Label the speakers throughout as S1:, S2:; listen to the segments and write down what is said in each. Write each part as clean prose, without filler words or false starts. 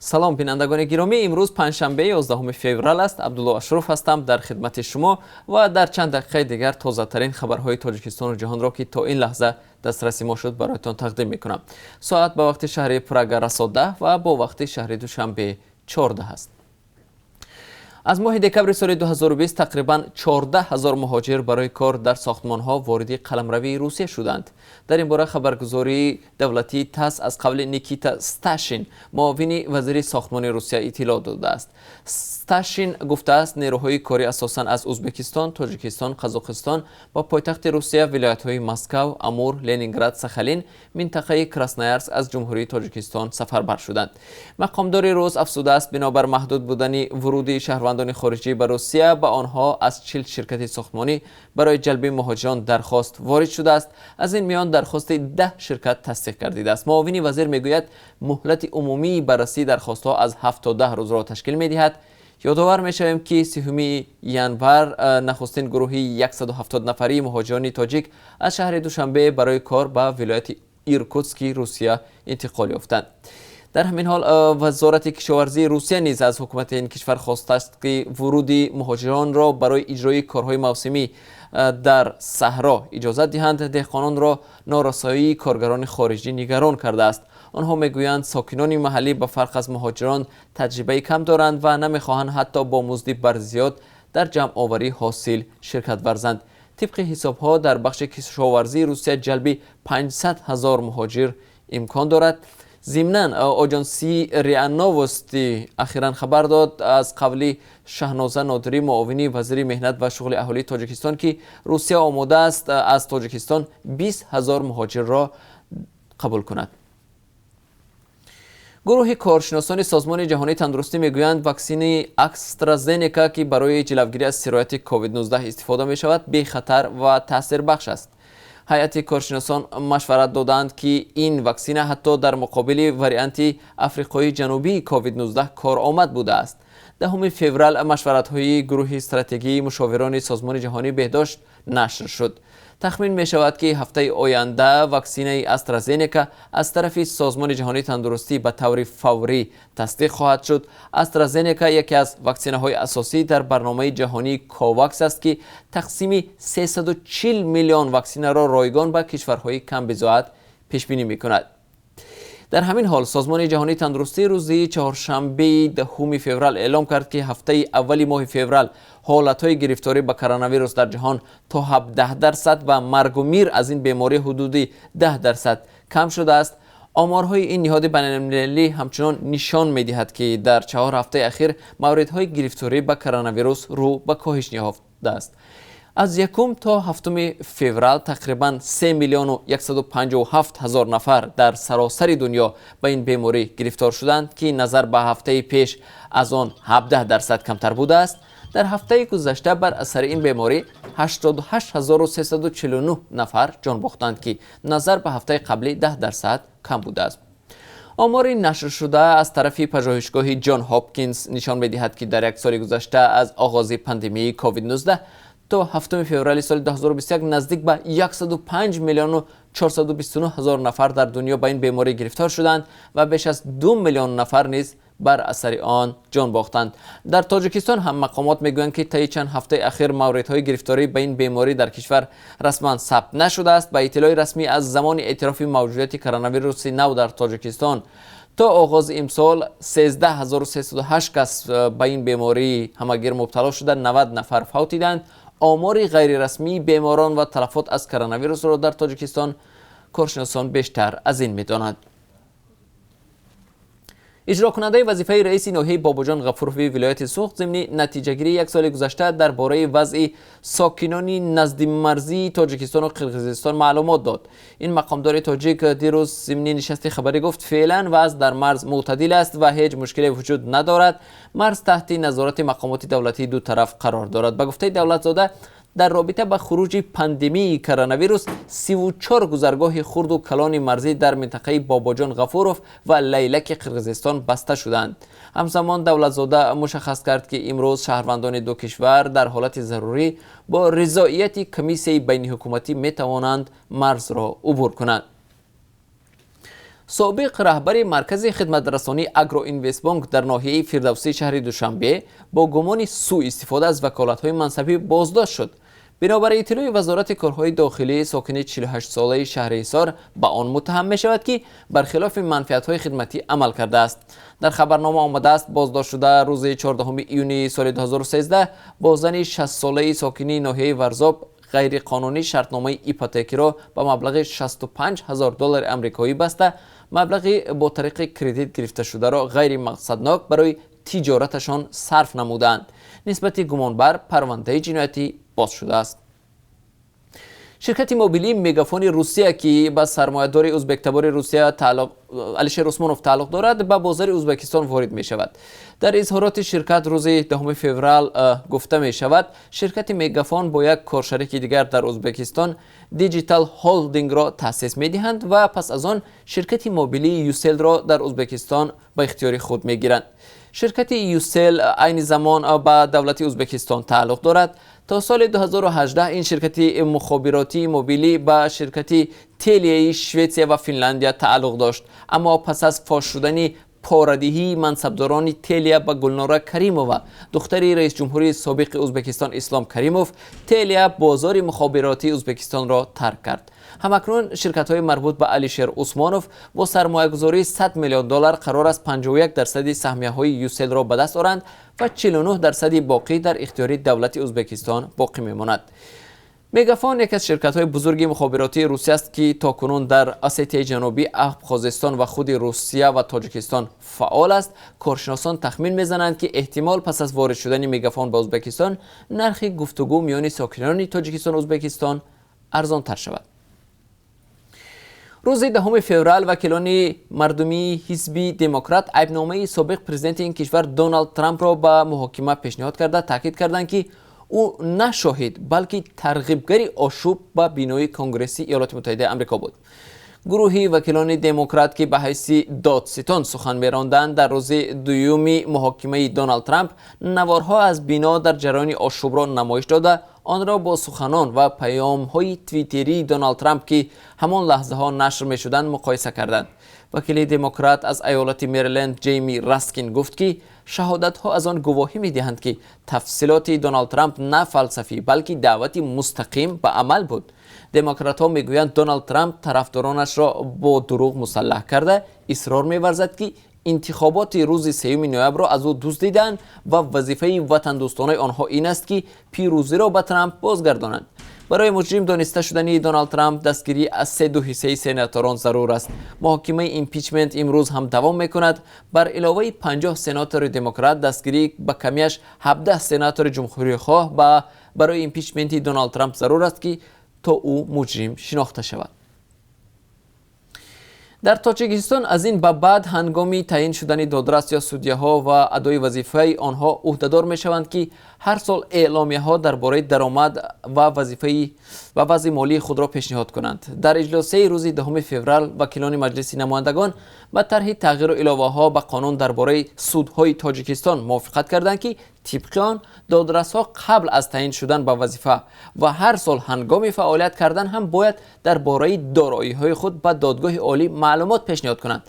S1: سلام بینندگان گرامی، امروز پنجشنبه 11 فوریه است. عبدالله اشرف هستم در خدمت شما و در چند دقیقه دیگر تازه ترین خبرهای تاجیکستان و جهان را که تا این لحظه دسترسی ما شد برایتان تقدیم میکنم. ساعت با وقت شهر پراگ رساده و با وقت شهر دوشنبه 14 است. از ماه دکمبر سال 2020 تقریباً 14,000 مهاجر برای کار در ساختمان‌ها وارد قلمروی روسیه شدند. در این باره خبرگزاری دولتی تاس از قول نیکیتا استاشین، معاون وزیر ساختمان روسیه، اطلاع داده است. استاشین گفته است نیروهای کاری اساساً از ازبکستان، تاجیکستان، قزاقستان و پایتخت روسیه، ولایت‌های مسکو، امور، لنینگراد، ساخالین، منطقه کراسنایارسک از جمهوری تاجیکستان سفربر شدند. مقامدار روس افزوده است بنابر محدود بودن ورود شهروندان خارجی به روسیه به آنها از 40 شرکت ساختمانی برای جلب مهاجران درخواست وارد شده است. از این میان درخواست 10 شرکت تصدیق گردیده است. معاون وزیر میگوید مهلت عمومی بررسی درخواست‌ها از 7 تا 10 روز را تشکیل می‌دهد. یادآور می‌شویم که 30 ژانویه نخستین گروهی 170 نفری مهاجران تاجیک از شهر دوشنبه برای کار به ولایت ایرکوتسک روسیه انتقال یافتند. در همین حال وزارت کشاورزی روسیه نیز از حکومت این کشور خواسته است که ورود مهاجران را برای اجرای کارهای موسمی در صحرا اجازه دهند. دهقانان را نارسایی کارگران خارجی نگران کرده است. آنها میگویند ساکنان محلی به فرق از مهاجران تجربه کم دارند و نمیخواهند حتی با مزد برزیاد در جمع آوری حاصل شرکت ورزند. طبق حسابها در بخش کشاورزی روسیه جلب 500,000 مهاجر امکان دارد. ضمناً آژانسی ریا نووستی اخیراً خبر داد از قول شهنازه نادری، معاون وزیر مهنت و شغل اهالی تاجیکستان، که روسیه آماده است از تاجیکستان 20,000 مهاجر را قبول کند. گروه کارشناسان سازمان جهانی تندرستی میگویند واکسن استرازنیکا که برای جلوگیری از سرایت کووید 19 استفاده می شود بی خطر و تاثیر بخش است. هیئت کارشناسان مشورت دادند که این واکسن حتی در مقابل وریانت آفریقای جنوبی کووید 19 کارآمد بوده است. 10 فوریه مشورت‌های گروه استراتژی مشاوران سازمان جهانی بهداشت نشر شد. تخمین می شود که هفته آینده واکسن استرازنیکا از طرف سازمان جهانی تندرستی به طور فوری تصدیق خواهد شد. استرازنیکا یکی از واکسن‌های اساسی در برنامه جهانی کوواکس است که تقسیم 340 میلیون واکسن را رایگان به کشورهای کم بضاعت پیش بینی می کند. در همین حال سازمان جهانی تندرستی روز چهارشنبه 10 فوریه اعلام کرد که هفته اول ماه فوریه حالت‌های گرفتاری به کرونا ویروس در جهان تا 17% و مرگ و میر از این بیماری حدود 10% کم شده است. آمارهای این نهاد بین‌المللی همچنان نشان می‌دهد که در 4 هفته اخیر موردهای گرفتاری به کرونا ویروس رو به کاهش یافته است. از 1 تا 7 فوریه تقریباً 3,157,000 نفر در سراسر دنیا به این بیماری گرفتار شدند که نظر به هفته پیش از آن 17% کمتر بوده است. در هفته گذشته بر اثر این بیماری 88,349 نفر جان باختند که نظر به هفته قبلی 10% کم بوده است. آمار نشر شده از طرف پژوهشگاه جان هاپکینز نشان می‌دهد که در یک سال گذشته از آغاز پاندمی کووید 19 تا 7 فوریه سال 2021 نزدیک به 105 میلیون و 429 هزار نفر در دنیا به این بیماری گرفتار شدند و بیش از 2 میلیون نفر نیز بر اثر آن جان باختند. در تاجیکستان هم مقامات میگویند که طی چند هفته اخیر موردهای گرفتاری به این بیماری در کشور رسما ثبت نشده است. به اطلاع رسمی از زمان اعتراف موجودیت کرونا ویروس نو در تاجیکستان تا آغاز امسال 13,308 کس به این بیماری همگیر مبتلا شده، 90 نفر فوت دیدند. آمار غیر رسمی بیماران و تلفات از کرونا ویروس را در تاجیکستان کارشناسان بیشتر از این می‌دانند. اجرا کننده وظیفه رئیس ناحیه باباجان غفوروی ولایت سوخت ضمن نتیجه گیری یک سال گذشته درباره وضع ساکنان نزد مرزی تاجیکستان و قرقیزستان معلومات داد. این مقامدار تاجیک دیروز ضمن نشست خبری گفت فعلا وضع در مرز معتدل است و هیچ مشکلی وجود ندارد. مرز تحت نظارت مقامات دولتی دو طرف قرار دارد. به گفته دولت زاده در رابطه با خروج پاندمی کرونا ویروس 34 گذرگاه خرد و کلان مرزی در منطقه باباجان غفوروف و لیلک قرقیزستان بسته شدند. همزمان دولت زاده مشخص کرد که امروز شهروندان دو کشور در حالت ضروری با رضایت کمیسیون بین حکومتی می توانند مرز را عبور کنند. سابق رهبر مرکز خدمترسانی اگرو اینوستبانک در ناحیه فردوسی شهر دوشنبه با گمان سوء استفاده از وکالت‌های منصبی بازداشت شد. بنابر اطلاع وزارت کارهای داخلی، ساکن 48 ساله شهرحصار به آن متهم می شود که برخلاف منفعت‌های خدمتی عمل کرده است. در خبرنامه آمده است بازداشت شده روز 14 ایونی سال 2013 با زن 60 ساله ساکن ناحیه ورزاب غیر قانونی شرطنامه ایپوتکی را به مبلغ $65,000 آمریکایی بسته، مبلغی با طریق کردیت گرفته شده را غیر مقصدناک برای تجارتشان صرف نمودند. نسبت گمانبر پرونده جنایتی باز شده است. شرکت موبیلی مگافون روسیه که به سرمایه‌دار ازبک‌تبار روسیه علیشیر عثمانوف تعلق دارد به بازار ازبکستان وارد می شود. در اظهارات شرکت روز 10 فوریه گفته می شود شرکت مگافون با یک کارشریک دیگر در ازبکستان دیجیتال هولدینگ را تأسیس می دهند و پس از آن شرکت موبیلی یوسل را در ازبکستان به اختیار خود می گیرند. شرکت یوسل عین زمان به دولت ازبکستان تعلق دارد. تا سال 2018 این شرکت مخابراتی موبیلی به شرکت تلیای شویتزیا و فنلاندیا تعلق داشت، اما پس از فاش شدن پاره‌دهی منصبداران تلیا به گلناره کریمووا دختر رئیس جمهوری سابق ازبکستان اسلام کریموف، تلیا بازار مخابراتی ازبکستان را ترک کرد. همکنون شرکت‌های مربوط به علیشیر عثمانوف با سرمایه‌گذاری $100 میلیون قرار است 51% سهمیه‌های یوسل را به دست آورند و 49% باقی در اختیار دولت ازبکستان باقی می‌ماند. مگافون یک از شرکت‌های بزرگ مخابراتی روسیه است که تاکنون در اسیای جنوبی، ابخازستان و خود روسیه و تاجیکستان فعال است. کارشناسان تخمین می‌زنند که احتمال پس از وارد شدن مگافون به ازبکستان نرخ گفتگو میان ساکنان تاجیکستان و ازبکستان ارزان‌تر شود. روز 10 فوریه وکیلان مردمی حزب دموکرات عیبنامه سابق پرزیدنت این کشور دونالد ترامپ را به محاکمه پیشنهاد کرده تاکید کردند که او نه شاهد بلکه ترغیبگر آشوب به بینای کنگره ایالات متحده آمریکا بود. گروهی وکیلان دموکرات که به حیث دادستان سخن می‌راندند در روز دوم محاکمه دونالد ترامپ نوارها از بینا در جریان آشوب را نمایش داده آن را با سخنان و پیام‌های توییتری دونالد ترامپ که همان لحظه ها نشر می‌شدند مقایسه کردند. وکیل دموکرات از ایالت مریلند جیمی راسکین گفت که شهادت‌ها از آن گواهی می‌دهند که تفصیلات دونالد ترامپ نه فلسفی بلکه دعوتی مستقیم به عمل بود. دموکرات‌ها می‌گویند دونالد ترامپ طرفدارانش را با دروغ مسلح کرده، اصرار می‌ورزد که انتخابات روز 3 نوامبر را از او دزدیدند و وظیفه وطن دوستانه آنها این است که پیروزی را به ترامپ بازگردانند. برای مجرم دانسته شدن دونالد ترامپ دستگیری از 3/2 سناتوران ضرور است. محاکمه ایمپیچمنت امروز هم دوام می‌کند. بر علاوه 50 سناتور دموکرات دستگیری به کمیش 17 سناتور جمهوری خواه برای ایمپیچمنت دونالد ترامپ ضرور است که تا او مجرم شناخته شود. در تاجیکستان از این به بعد هنگامی تعیین شدن دادرس یا سودیه‌ها و ادای وظیفه آنها عهدهدار می‌شوند که هر سال اعلامیه‌ها درباره درآمد و وظیفه و وضع مالی خود را پیشنهاد کنند. در اجلاس روز 10 فوریه وکیلان مجلس نمایندگان با طرح تغییر و علاوه‌ها به قانون درباره سودهای تاجیکستان موافقت کردند که طبق آن دادرس‌ها قبل از تعیین شدن به وظیفه و هر سال هنگام فعالیت کردن هم باید درباره دارایی‌های خود به دادگاه عالی معلومات پیشنهاد کنند.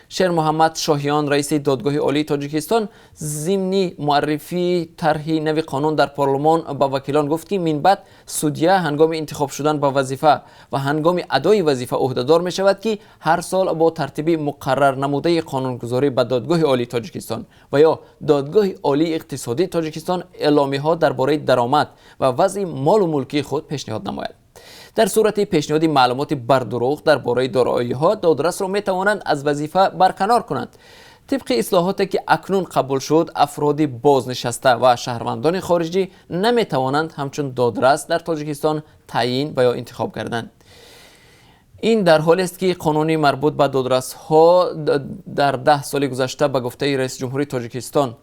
S1: شیر محمد شاهیان رئیس دادگاه عالی تاجیکستان ضمن معرفی طرح نوی قانون در پارلمان با وکیلان گفت که من بعد سودیه هنگام انتخاب شدن با وظیفه و هنگام ادای وظیفه عهدهدار می شود که هر سال با ترتیب مقرر نموده قانونگذاری به دادگاه عالی تاجیکستان و یا دادگاه عالی اقتصادی تاجیکستان اعلامیه ها درباره درآمد و وضع مال و ملکی خود پیشنهاد نماید. در صورت پیشنهاد معلومات بر دروغ درباره دارایی‌ها دادرس را می‌توانند از وظیفه برکنار کنند. طبق اصلاحاتی که اکنون قبول شد افراد بازنشسته و شهروندان خارجی نمی‌توانند همچون دادرس در تاجیکستان تعیین و یا انتخاب گردند. این در حالی است که قانونی مربوط به دادرس‌ها در 10 سال گذشته به گفته رئیس جمهوری تاجیکستان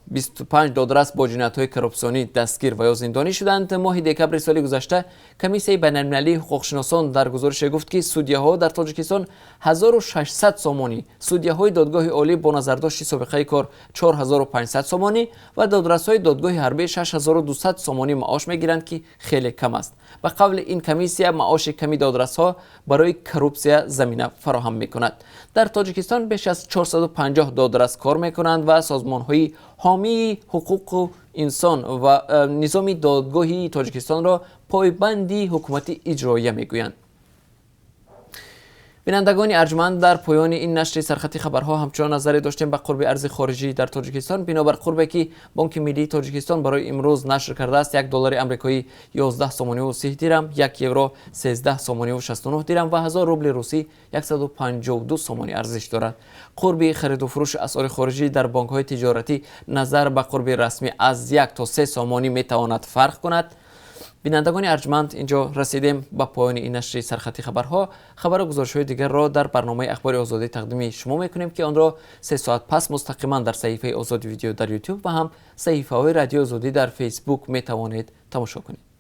S1: 25 دادرس با جنایت‌های کرپسیونی دستگیر و یا زندانی شدند. ماه دکمبر سال گذشته کمیسیون بین‌المللی حقوق‌شناسان در گزارش گفت که سودیه‌ها در تاجیکستان 1600 سامانی، سودیه‌های دادگاه عالی با نظرداشت سابقه کار 4500 سامانی و دادرس‌های دادگاه حربی 6200 سامانی معاش می‌گیرند که خیلی کم است. به قول این کمیسیون معاش کمی دادرس‌ها برای کرپسیون زمینه فراهم می‌کند. در تاجیکستان بیش از 450 دادرس کار می‌کنند و سازمان‌های حامی حقوق انسان و نظام دادگاهی تاجیکستان را پایبندی حکومتی اجرایی میگویند. بینندگان ارجمند، در پایان این نشر سرخطی خبرها همچنان نظری داشتیم به قرب ارز خارجی در تاجیکستان. بنابر قربی که بانک ملی تاجیکستان برای امروز نشر کرده است، یک دلار آمریکایی 11 سومانی و 30 درم، یک یورو 13 سومانی و 69 درم و 1000 روبل روسی 152 سومانی ارزش دارد. قرب خرید و فروش اسعار خارجی در بانک های تجارتی نظر به قرب رسمی از 1 تا 3 سومانی می تواند فرق کند. بینندگان ارجمند، اینجا رسیدیم به پایان این نشر سرخطی خبرها. خبر و گزارش‌های دیگر را در برنامه اخبار آزادی تقدیم شما می‌کنیم که آن را 3 ساعت پس مستقیما در صفحه آزادی ویدیو در یوتیوب و هم صفحه‌های رادیو آزادی در فیسبوک می‌توانید تماشا کنید.